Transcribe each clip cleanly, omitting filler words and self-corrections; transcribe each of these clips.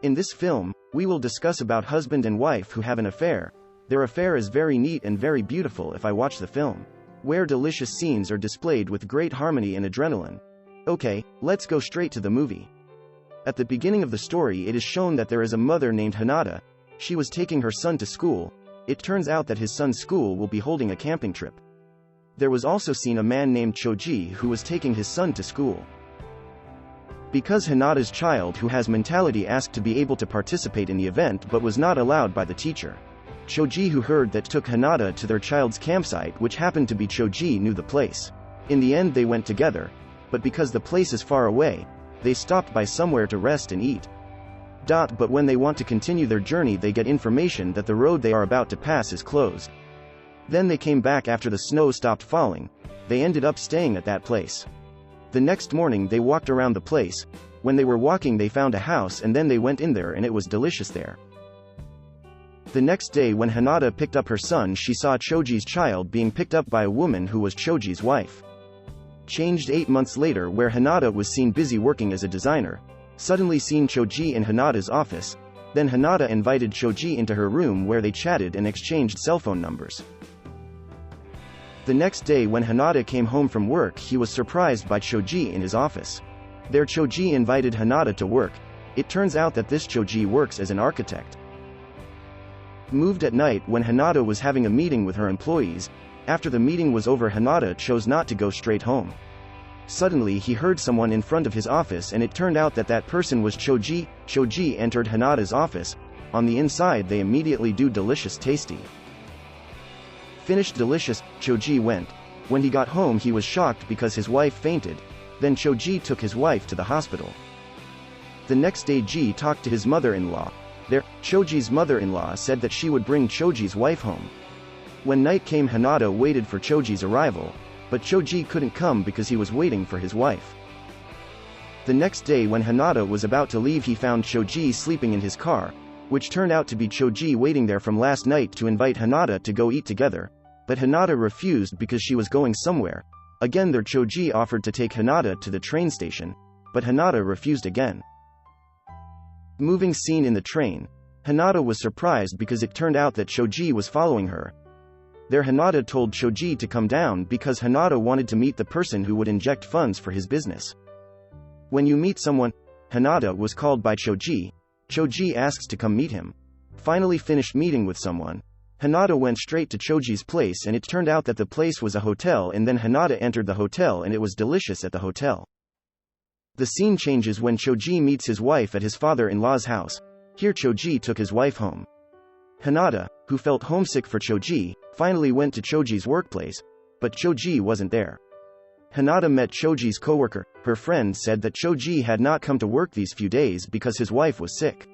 In this film, we will discuss about husband and wife who have an affair. Their affair is very neat and very beautiful if I watch the film, where delicious scenes are displayed with great harmony and adrenaline. Okay, let's go straight to the movie. At the beginning of the story it is shown that there is a mother named Hinata. She was taking her son to school. It turns out that his son's school will be holding a camping trip. There was also seen a man named Choji who was taking his son to school. Because Hinata's child who has mentality asked to be able to participate in the event but was not allowed by the teacher. Choji who heard that took Hinata to their child's campsite, which happened to be Choji knew the place. In the end they went together, but because the place is far away, they stopped by somewhere to rest and eat. But when they want to continue their journey they get information that the road they are about to pass is closed. Then they came back after the snow stopped falling. They ended up staying at that place. The next morning they walked around the place. When they were walking they found a house and then they went in there and it was delicious there. The next day when Hinata picked up her son she saw Choji's child being picked up by a woman who was Choji's wife. Changed 8 months later where Hinata was seen busy working as a designer. Suddenly seen Choji in Hinata's office. Then Hinata invited Choji into her room where they chatted and exchanged cell phone numbers. The next day when Hinata came home from work he was surprised by Choji in his office. There Choji invited Hinata to work. It turns out that this Choji works as an architect. Moved at night when Hinata was having a meeting with her employees. After the meeting was over Hinata chose not to go straight home. Suddenly he heard someone in front of his office and it turned out that that person was Choji. Choji entered Hinata's office. On the inside they immediately do delicious tasty. Finished delicious, Choji went. When he got home he was shocked because his wife fainted. Then Choji took his wife to the hospital. The next day Ji talked to his mother-in-law. There, Choji's mother-in-law said that she would bring Choji's wife home. When night came Hinata waited for Choji's arrival, but Choji couldn't come because he was waiting for his wife. The next day when Hinata was about to leave he found Choji sleeping in his car, which turned out to be Choji waiting there from last night to invite Hinata to go eat together. But Hinata refused because she was going somewhere. Again there Choji offered to take Hinata to the train station, but Hinata refused again. Moving scene in the train. Hinata was surprised because it turned out that Choji was following her. There Hinata told Choji to come down because Hinata wanted to meet the person who would inject funds for his business. When you meet someone, Hinata was called by Choji. Choji asks to come meet him. Finally finished meeting with someone. Hinata went straight to Choji's place and it turned out that the place was a hotel and then Hinata entered the hotel and it was delicious at the hotel. The scene changes when Choji meets his wife at his father-in-law's house. Here Choji took his wife home. Hinata, who felt homesick for Choji, finally went to Choji's workplace, but Choji wasn't there. Hinata met Choji's coworker. Her friend said that Choji had not come to work these few days because his wife was sick.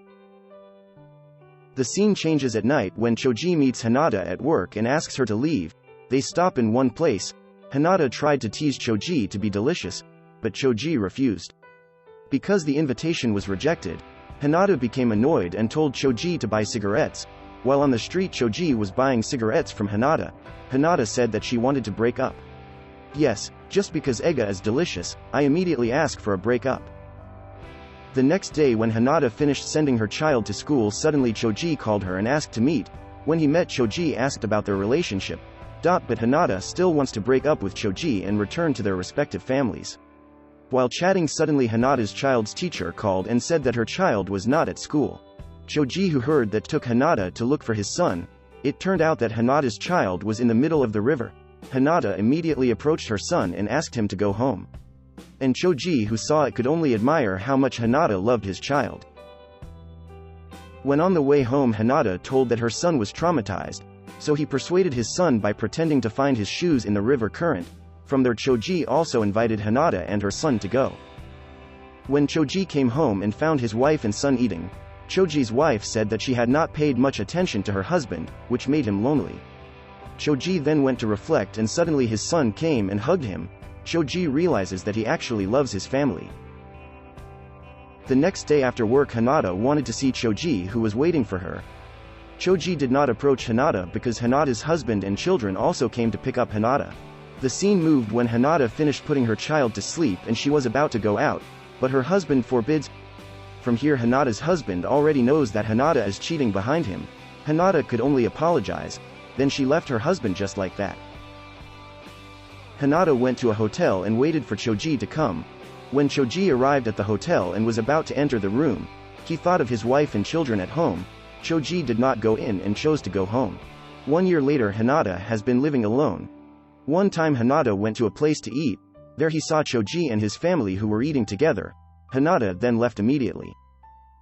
The scene changes at night when Choji meets Hinata at work and asks her to leave. They stop in one place. Hinata tried to tease Choji to be delicious, but Choji refused. Because the invitation was rejected, Hinata became annoyed and told Choji to buy cigarettes. While on the street Choji was buying cigarettes from Hinata. Hinata said that she wanted to break up. Yes, just because Ega is delicious, I immediately ask for a breakup. The next day when Hinata finished sending her child to school suddenly Choji called her and asked to meet. When he met Choji asked about their relationship. But Hinata still wants to break up with Choji and return to their respective families. While chatting suddenly Hinata's child's teacher called and said that her child was not at school. Choji who heard that took Hinata to look for his son. It turned out that Hinata's child was in the middle of the river. Hinata immediately approached her son and asked him to go home. And Choji who saw it could only admire how much Hinata loved his child. When on the way home Hinata told that her son was traumatized, so he persuaded his son by pretending to find his shoes in the river current. From there Choji also invited Hinata and her son to go. When Choji came home and found his wife and son eating, Choji's wife said that she had not paid much attention to her husband, which made him lonely. Choji then went to reflect and suddenly his son came and hugged him. Choji realizes that he actually loves his family. The next day after work Hinata wanted to see Choji who was waiting for her. Choji did not approach Hinata because Hinata's husband and children also came to pick up Hinata. The scene moved when Hinata finished putting her child to sleep and she was about to go out, but her husband forbids. From here Hinata's husband already knows that Hinata is cheating behind him. Hinata could only apologize, then she left her husband just like that. Hinata went to a hotel and waited for Choji to come. When Choji arrived at the hotel and was about to enter the room, he thought of his wife and children at home. Choji did not go in and chose to go home. 1 year later Hinata has been living alone. One time Hinata went to a place to eat. There he saw Choji and his family who were eating together. Hinata then left immediately.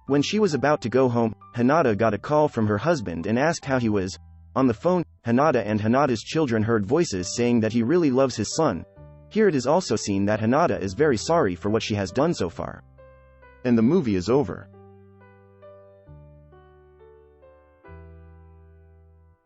When she was about to go home, Hinata got a call from her husband and asked how he was. On the phone, Hinata and Hinata's children heard voices saying that he really loves his son. Here it is also seen that Hinata is very sorry for what she has done so far. And the movie is over.